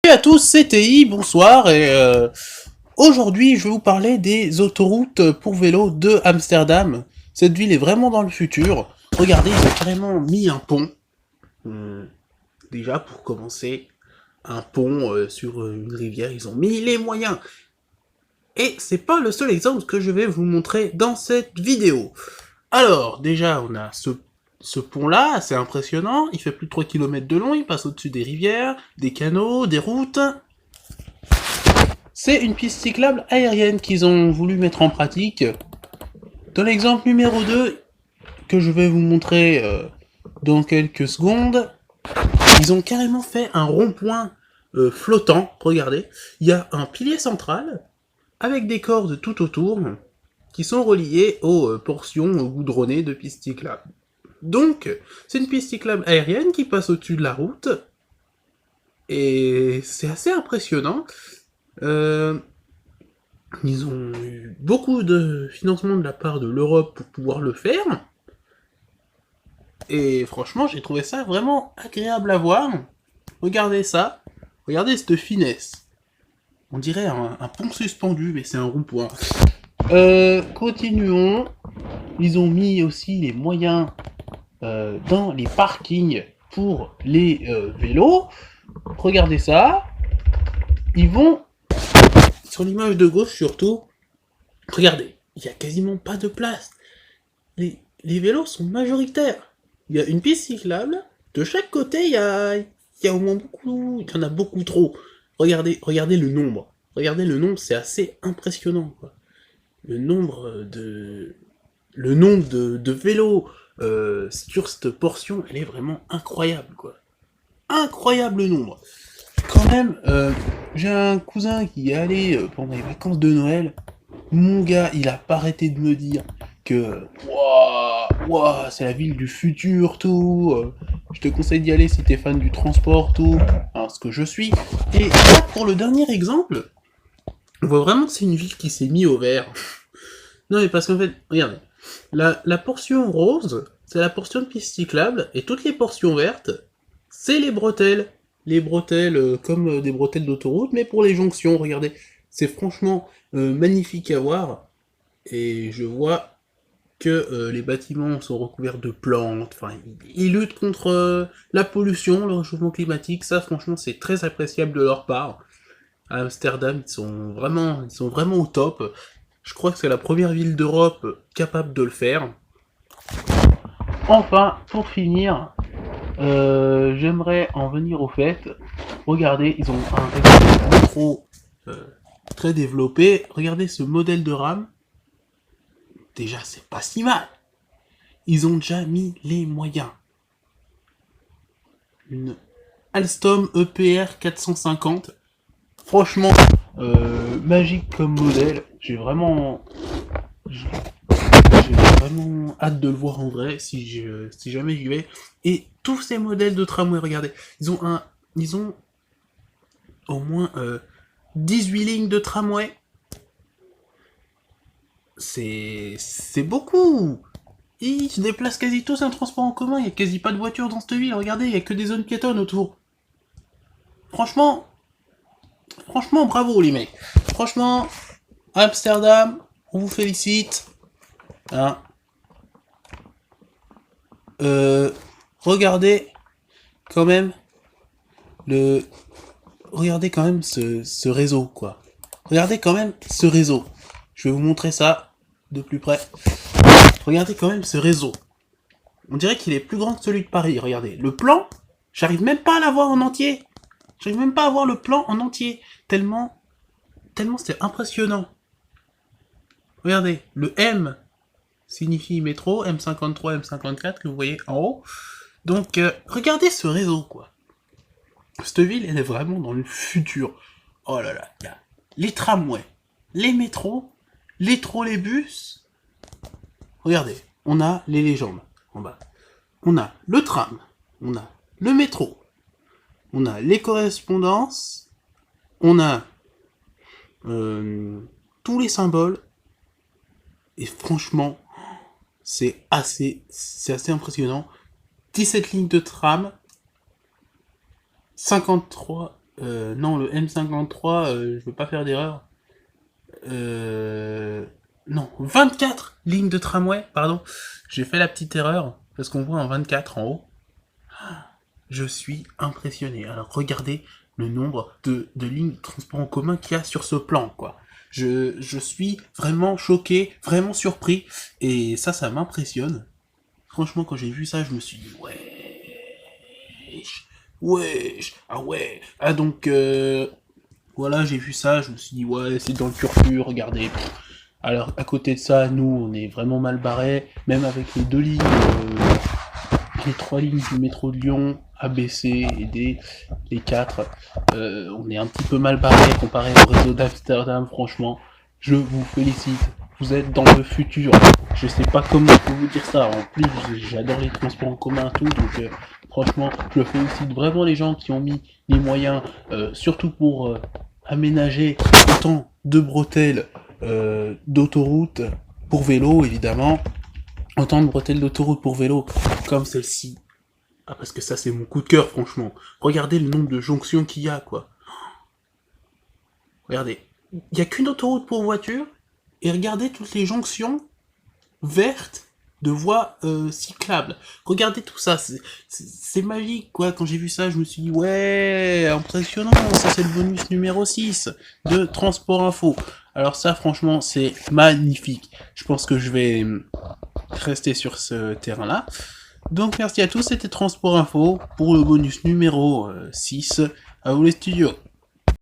Salut à tous, c'est TI, bonsoir, et aujourd'hui je vais vous parler des autoroutes pour vélo de Amsterdam. Cette ville est vraiment dans le futur. Regardez, ils ont carrément mis un pont. Déjà, pour commencer, un pont sur une rivière, ils ont mis les moyens. Et c'est pas le seul exemple que je vais vous montrer dans cette vidéo. Alors, déjà, on a ce pont-là, assez impressionnant, il fait plus de 3 km de long, il passe au-dessus des rivières, des canaux, des routes. C'est une piste cyclable aérienne qu'ils ont voulu mettre en pratique. Dans l'exemple numéro 2, que je vais vous montrer dans quelques secondes, ils ont carrément fait un rond-point flottant, regardez. Il y a un pilier central, avec des cordes tout autour, qui sont reliées aux portions goudronnées de piste cyclable. Donc, c'est une piste cyclable aérienne qui passe au-dessus de la route, et c'est assez impressionnant. Ils ont eu beaucoup de financement de la part de l'Europe pour pouvoir le faire, et franchement, j'ai trouvé ça vraiment agréable à voir. Regardez ça, regardez cette finesse. On dirait un pont suspendu, mais c'est un rond-point. Continuons. Ils ont mis aussi les moyens dans les parkings pour les vélos. Regardez ça. Ils vont, sur l'image de gauche surtout, regardez, il n'y a quasiment pas de place. Les vélos sont majoritaires. Il y a une piste cyclable. De chaque côté, il y a au moins beaucoup... Il y en a beaucoup trop. Regardez le nombre. Regardez le nombre, c'est assez impressionnant, quoi. Le nombre de vélos sur cette portion, elle est vraiment incroyable, quoi. Incroyable nombre. Quand même, j'ai un cousin qui est allé pendant les vacances de Noël. Mon gars, il a pas arrêté de me dire que Wouah, c'est la ville du futur, tout. Je te conseille d'y aller si t'es fan du transport, tout. Hein, ce que je suis. Et là, pour le dernier exemple, on voit vraiment que c'est une ville qui s'est mise au vert. Non, mais parce qu'en fait, regardez, la portion rose, c'est la portion de piste cyclable, et toutes les portions vertes, c'est les bretelles. Les bretelles comme des bretelles d'autoroute, mais pour les jonctions, regardez. C'est franchement magnifique à voir, et je vois que les bâtiments sont recouverts de plantes, enfin, ils luttent contre la pollution, le réchauffement climatique, ça franchement c'est très appréciable de leur part. À Amsterdam, ils sont vraiment au top. Je crois que c'est la première ville d'Europe capable de le faire. Enfin, pour finir, j'aimerais en venir au fait. Regardez, ils ont un réseau de métro très développé. Regardez ce modèle de rame. Déjà, c'est pas si mal. Ils ont déjà mis les moyens. Une Alstom EPR 450. Franchement, magique comme modèle. J'ai vraiment hâte de le voir en vrai si jamais j'y vais. Et tous ces modèles de tramway, regardez, ils ont au moins 18 lignes de tramway. C'est beaucoup. Ils se déplacent quasi tous en transport en commun, il y a quasi pas de voitures dans cette ville, regardez, il y a que des zones piétonnes autour. Franchement, bravo les mecs. Franchement, Amsterdam, on vous félicite. Hein. Regardez quand même regardez quand même ce réseau, quoi. Regardez quand même ce réseau. Je vais vous montrer ça de plus près. Regardez quand même ce réseau. On dirait qu'il est plus grand que celui de Paris. Regardez, le plan, j'arrive même pas à l'avoir en entier. J'arrive même pas à voir le plan en entier. Tellement c'est impressionnant. Regardez, le M signifie métro, M53, M54 que vous voyez en haut. Donc, regardez ce réseau, quoi. Cette ville, elle est vraiment dans le futur. Oh là là, il y a les tramways, les métros, les trolleybus. Regardez, on a les légendes en bas. On a le tram, on a le métro, on a les correspondances, on a tous les symboles. Et franchement, c'est assez impressionnant. 17 lignes de tram, 53 Non, le M53, je veux pas faire d'erreur. Non, 24 lignes de tramway, pardon. J'ai fait la petite erreur, parce qu'on voit un 24 en haut. Je suis impressionné. Alors regardez le nombre de lignes de transport en commun qu'il y a sur ce plan, quoi. Je suis vraiment choqué, vraiment surpris, et ça m'impressionne. Franchement, quand j'ai vu ça, je me suis dit, wesh, ah ouais, ah donc, voilà, j'ai vu ça, je me suis dit, ouais, c'est dans le turfu, regardez. Alors, à côté de ça, nous, on est vraiment mal barrés, même avec les deux lignes, les trois lignes du métro de Lyon, A, B, C et D, les quatre, on est un petit peu mal barré comparé au réseau d'Amsterdam, franchement. Je vous félicite, vous êtes dans le futur. Je sais pas comment je peux vous dire ça, en plus j'adore les transports en commun tout, donc franchement, je félicite vraiment les gens qui ont mis les moyens, surtout pour aménager autant de bretelles d'autoroutes pour vélo, évidemment, autant de bretelles d'autoroute pour vélo comme celle-ci. Ah, parce que ça, c'est mon coup de cœur, franchement. Regardez le nombre de jonctions qu'il y a, quoi. Regardez. Il n'y a qu'une autoroute pour voiture, et regardez toutes les jonctions vertes de voies cyclables. Regardez tout ça, c'est magique, quoi. Quand j'ai vu ça, je me suis dit, ouais, impressionnant, ça c'est le bonus numéro 6 de Transport Info. Alors ça, franchement, c'est magnifique. Je pense que je vais rester sur ce terrain-là. Donc merci à tous, c'était Transport Info pour le bonus numéro 6. À vous les studios.